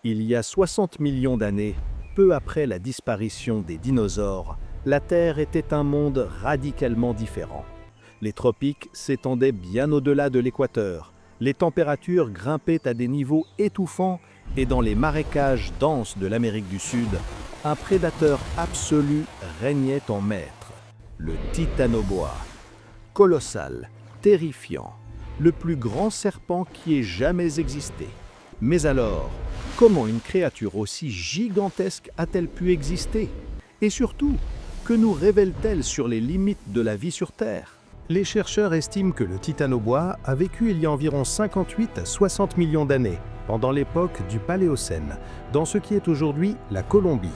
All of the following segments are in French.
Il y a 60 millions d'années, peu après la disparition des dinosaures, la Terre était un monde radicalement différent. Les tropiques s'étendaient bien au-delà de l'équateur, les températures grimpaient à des niveaux étouffants et dans les marécages denses de l'Amérique du Sud, un prédateur absolu régnait en maître, le titanoboa. Colossal, terrifiant, le plus grand serpent qui ait jamais existé. Mais alors, comment une créature aussi gigantesque a-t-elle pu exister? Et surtout, que nous révèle-t-elle sur les limites de la vie sur Terre? Les chercheurs estiment que le titanoboa a vécu il y a environ 58 à 60 millions d'années, pendant l'époque du Paléocène, dans ce qui est aujourd'hui la Colombie.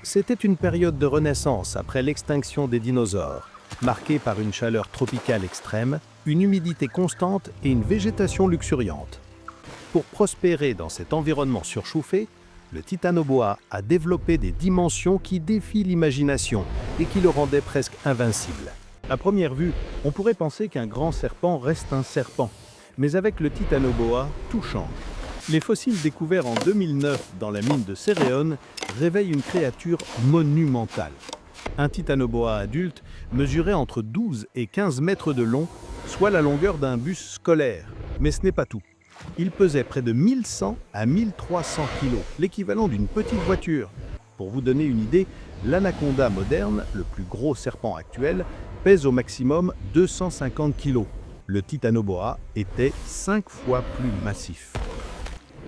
C'était une période de renaissance après l'extinction des dinosaures, marquée par une chaleur tropicale extrême, une humidité constante et une végétation luxuriante. Pour prospérer dans cet environnement surchauffé, le titanoboa a développé des dimensions qui défient l'imagination et qui le rendaient presque invincible. À première vue, on pourrait penser qu'un grand serpent reste un serpent. Mais avec le titanoboa, tout change. Les fossiles découverts en 2009 dans la mine de Cerreón réveillent une créature monumentale. Un titanoboa adulte mesurait entre 12 et 15 mètres de long, soit la longueur d'un bus scolaire. Mais ce n'est pas tout. Il pesait près de 1100 à 1300 kg, l'équivalent d'une petite voiture. Pour vous donner une idée, l'anaconda moderne, le plus gros serpent actuel, pèse au maximum 250 kg. Le titanoboa était 5 fois plus massif.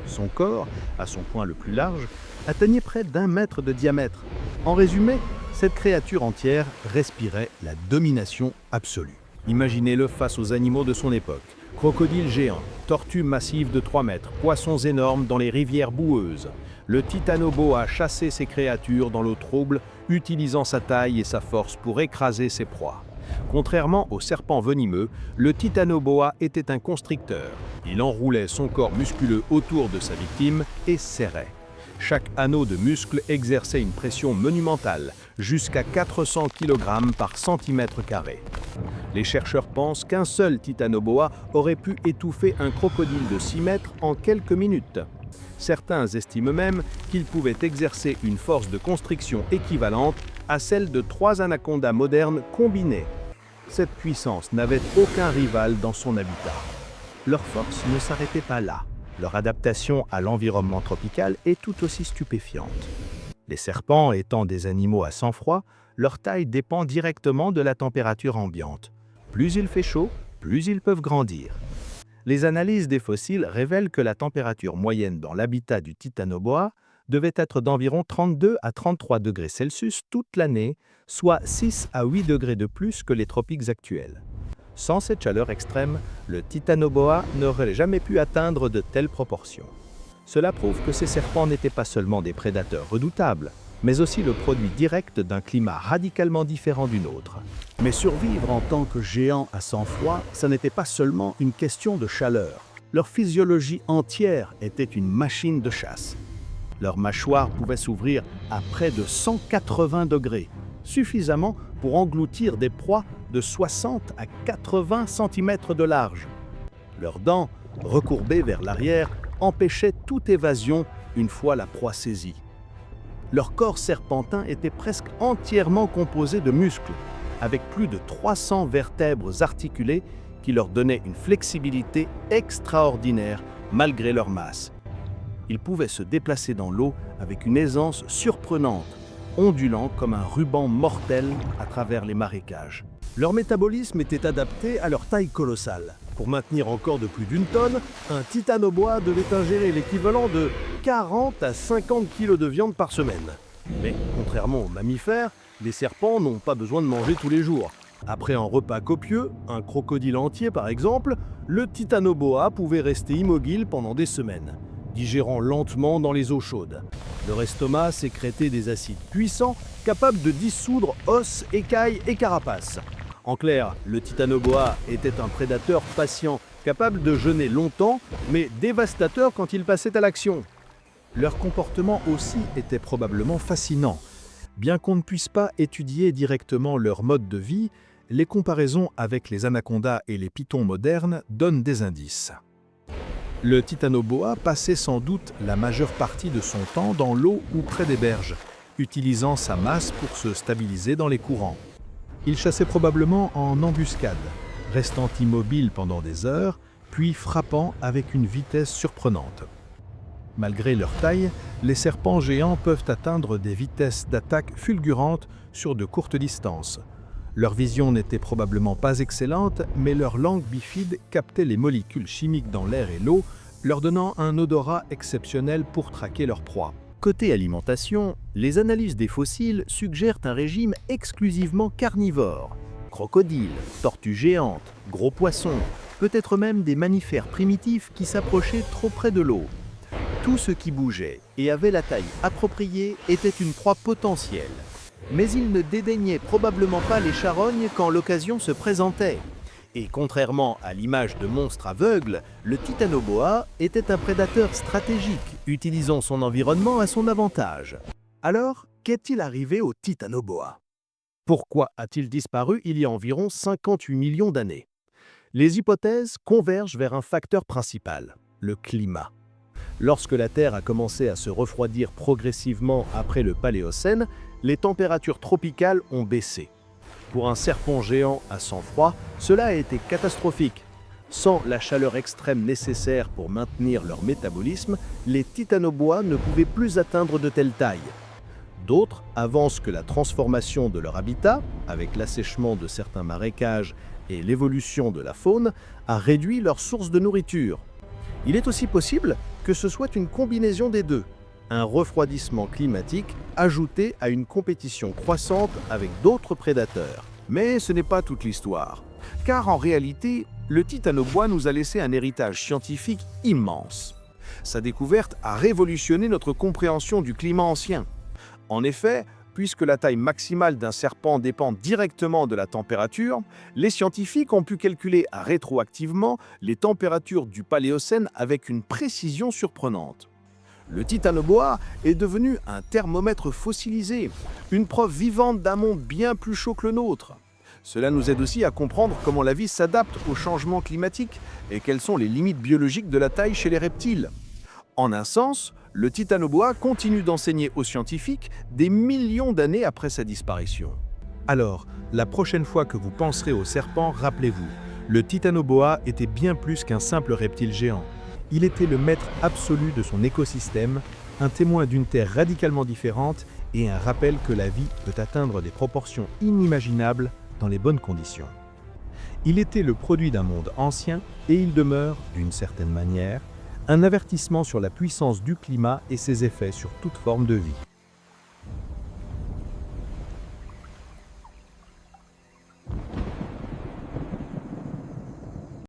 Son corps, à son point le plus large, atteignait près d'1 mètre de diamètre. En résumé, cette créature entière respirait la domination absolue. Imaginez-le face aux animaux de son époque. Crocodiles géants, tortues massives de 3 mètres, poissons énormes dans les rivières boueuses. Le titanoboa chassait ces créatures dans l'eau trouble, utilisant sa taille et sa force pour écraser ses proies. Contrairement aux serpents venimeux, le titanoboa était un constricteur. Il enroulait son corps musculeux autour de sa victime et serrait. Chaque anneau de muscle exerçait une pression monumentale, jusqu'à 400 kg par centimètre carré. Les chercheurs pensent qu'un seul titanoboa aurait pu étouffer un crocodile de 6 mètres en quelques minutes. Certains estiment même qu'il pouvait exercer une force de constriction équivalente à celle de 3 anacondas modernes combinés. Cette puissance n'avait aucun rival dans son habitat. Leur force ne s'arrêtait pas là. Leur adaptation à l'environnement tropical est tout aussi stupéfiante. Les serpents étant des animaux à sang froid, leur taille dépend directement de la température ambiante. Plus il fait chaud, plus ils peuvent grandir. Les analyses des fossiles révèlent que la température moyenne dans l'habitat du titanoboa devait être d'environ 32 à 33 degrés Celsius toute l'année, soit 6 à 8 degrés de plus que les tropiques actuels. Sans cette chaleur extrême, le titanoboa n'aurait jamais pu atteindre de telles proportions. Cela prouve que ces serpents n'étaient pas seulement des prédateurs redoutables, mais aussi le produit direct d'un climat radicalement différent du nôtre. Mais survivre en tant que géant à sang froid, ça n'était pas seulement une question de chaleur. Leur physiologie entière était une machine de chasse. Leurs mâchoires pouvaient s'ouvrir à près de 180 degrés, suffisamment pour engloutir des proies de 60 à 80 cm de large. Leurs dents, recourbées vers l'arrière, empêchaient toute évasion une fois la proie saisie. Leur corps serpentin était presque entièrement composé de muscles, avec plus de 300 vertèbres articulées qui leur donnaient une flexibilité extraordinaire malgré leur masse. Ils pouvaient se déplacer dans l'eau avec une aisance surprenante, ondulant comme un ruban mortel à travers les marécages. Leur métabolisme était adapté à leur taille colossale. Pour maintenir encore de plus d'1 tonne, un titanoboa devait ingérer l'équivalent de 40 à 50 kg de viande par semaine. Mais contrairement aux mammifères, les serpents n'ont pas besoin de manger tous les jours. Après un repas copieux, un crocodile entier par exemple, le titanoboa pouvait rester immobile pendant des semaines, digérant lentement dans les eaux chaudes. Leur estomac sécrétait des acides puissants, capables de dissoudre os, écailles et carapace. En clair, le titanoboa était un prédateur patient, capable de jeûner longtemps, mais dévastateur quand il passait à l'action. Leur comportement aussi était probablement fascinant. Bien qu'on ne puisse pas étudier directement leur mode de vie, les comparaisons avec les anacondas et les pythons modernes donnent des indices. Le titanoboa passait sans doute la majeure partie de son temps dans l'eau ou près des berges, utilisant sa masse pour se stabiliser dans les courants. Il chassait probablement en embuscade, restant immobile pendant des heures, puis frappant avec une vitesse surprenante. Malgré leur taille, les serpents géants peuvent atteindre des vitesses d'attaque fulgurantes sur de courtes distances. Leur vision n'était probablement pas excellente, mais leur langue bifide captait les molécules chimiques dans l'air et l'eau, leur donnant un odorat exceptionnel pour traquer leur proie. Côté alimentation, les analyses des fossiles suggèrent un régime exclusivement carnivore. Crocodiles, tortues géantes, gros poissons, peut-être même des mammifères primitifs qui s'approchaient trop près de l'eau. Tout ce qui bougeait et avait la taille appropriée était une proie potentielle. Mais ils ne dédaignaient probablement pas les charognes quand l'occasion se présentait. Et contrairement à l'image de monstres aveugles, le titanoboa était un prédateur stratégique, utilisant son environnement à son avantage. Alors, qu'est-il arrivé au titanoboa? Pourquoi a-t-il disparu il y a environ 58 millions d'années? Les hypothèses convergent vers un facteur principal, le climat. Lorsque la Terre a commencé à se refroidir progressivement après le Paléocène, les températures tropicales ont baissé. Pour un serpent géant à sang froid, cela a été catastrophique. Sans la chaleur extrême nécessaire pour maintenir leur métabolisme, les titanoboa ne pouvaient plus atteindre de telles tailles. D'autres avancent que la transformation de leur habitat, avec l'assèchement de certains marécages et l'évolution de la faune, a réduit leur source de nourriture. Il est aussi possible que ce soit une combinaison des deux, un refroidissement climatique ajouté à une compétition croissante avec d'autres prédateurs. Mais ce n'est pas toute l'histoire, car en réalité, le titanoboa nous a laissé un héritage scientifique immense. Sa découverte a révolutionné notre compréhension du climat ancien. En effet, puisque la taille maximale d'un serpent dépend directement de la température, les scientifiques ont pu calculer rétroactivement les températures du Paléocène avec une précision surprenante. Le titanoboa est devenu un thermomètre fossilisé, une preuve vivante d'un monde bien plus chaud que le nôtre. Cela nous aide aussi à comprendre comment la vie s'adapte au changement climatique et quelles sont les limites biologiques de la taille chez les reptiles. En un sens, le titanoboa continue d'enseigner aux scientifiques des millions d'années après sa disparition. Alors, la prochaine fois que vous penserez au serpent, rappelez-vous, le titanoboa était bien plus qu'un simple reptile géant. Il était le maître absolu de son écosystème, un témoin d'une Terre radicalement différente et un rappel que la vie peut atteindre des proportions inimaginables dans les bonnes conditions. Il était le produit d'un monde ancien et il demeure, d'une certaine manière, un avertissement sur la puissance du climat et ses effets sur toute forme de vie.